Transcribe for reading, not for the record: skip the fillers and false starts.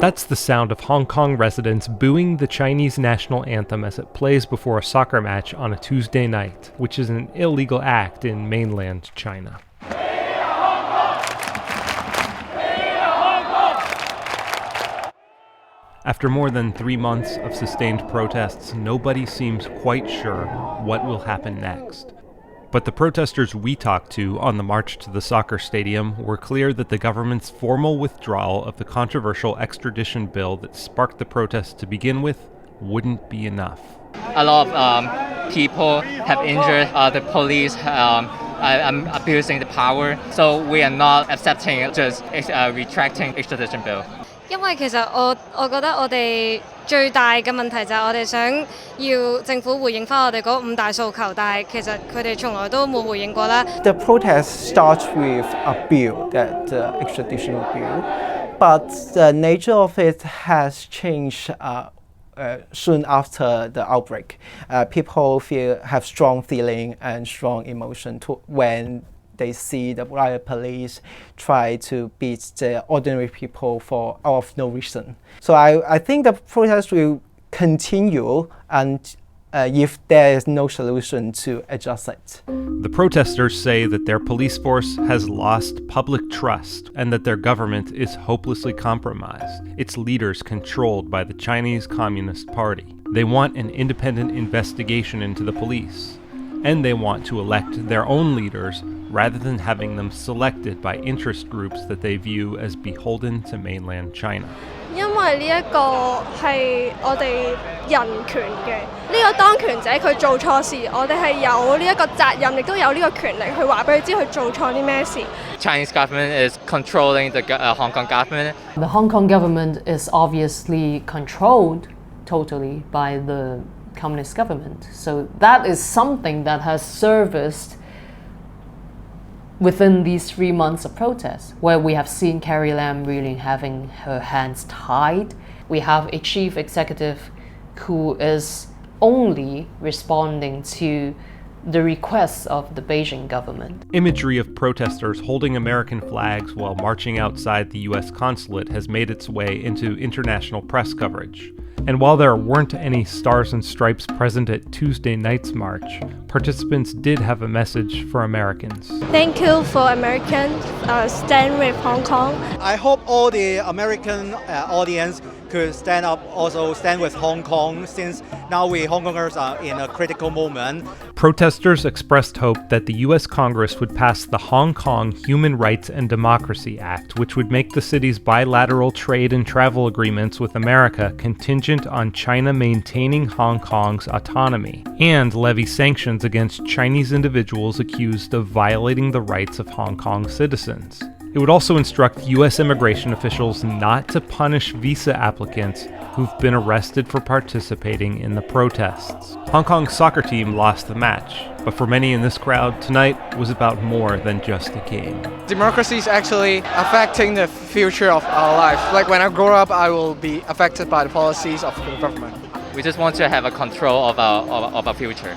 That's the sound of Hong Kong residents booing the Chinese national anthem as it plays before a soccer match on a Tuesday night, which is an illegal act in mainland China. After more than 3 months of sustained protests, nobody seems quite sure what will happen next. But the protesters we talked to on the march to the soccer stadium were clear that the government's formal withdrawal of the controversial extradition bill that sparked the protests to begin with wouldn't be enough. A lot of people have injured, the police abusing the power, so we are not accepting just retracting extradition bill. 因為其實我覺得我哋最大嘅問題就係我哋想要政府回應返我哋嗰5大訴求，但係其實佢哋從來都冇回應過啦。The protest starts with a bill, that extradition bill, but the nature of it has changed soon after the outbreak. People have strong feeling and strong emotion when they see the riot police try to beat the ordinary people out of no reason. So I think the protest will continue, and if there is no solution to adjust it. The protesters say that their police force has lost public trust and that their government is hopelessly compromised, its leaders controlled by the Chinese Communist Party. They want an independent investigation into the police, and they want to elect their own leaders rather than having them selected by interest groups that they view as beholden to mainland China. 因為呢一個係我哋人權嘅，呢個當權者佢做錯事，我哋係有呢一個責任，亦都有呢個權力去話俾佢知佢做錯啲咩事。Chinese government is controlling the Hong Kong government. The Hong Kong government is obviously controlled totally by the communist government. So that is something that has surfaced within these 3 months of protests, where we have seen Carrie Lam really having her hands tied. We have a chief executive who is only responding to the requests of the Beijing government. Imagery of protesters holding American flags while marching outside the US consulate has made its way into international press coverage. And while there weren't any stars and stripes present at Tuesday night's march, participants did have a message for Americans. Thank you for Americans stand with Hong Kong. I hope all the American audience could stand with Hong Kong, since now we Hongkongers are in a critical moment. Protesters expressed hope that the US Congress would pass the Hong Kong Human Rights and Democracy Act, which would make the city's bilateral trade and travel agreements with America contingent on China maintaining Hong Kong's autonomy, and levy sanctions against Chinese individuals accused of violating the rights of Hong Kong citizens. It would also instruct US immigration officials not to punish visa applicants who've been arrested for participating in the protests. Hong Kong's soccer team lost the match, but for many in this crowd, tonight was about more than just a game. Democracy is actually affecting the future of our life. Like when I grow up, I will be affected by the policies of the government. We just want to have a control of our future.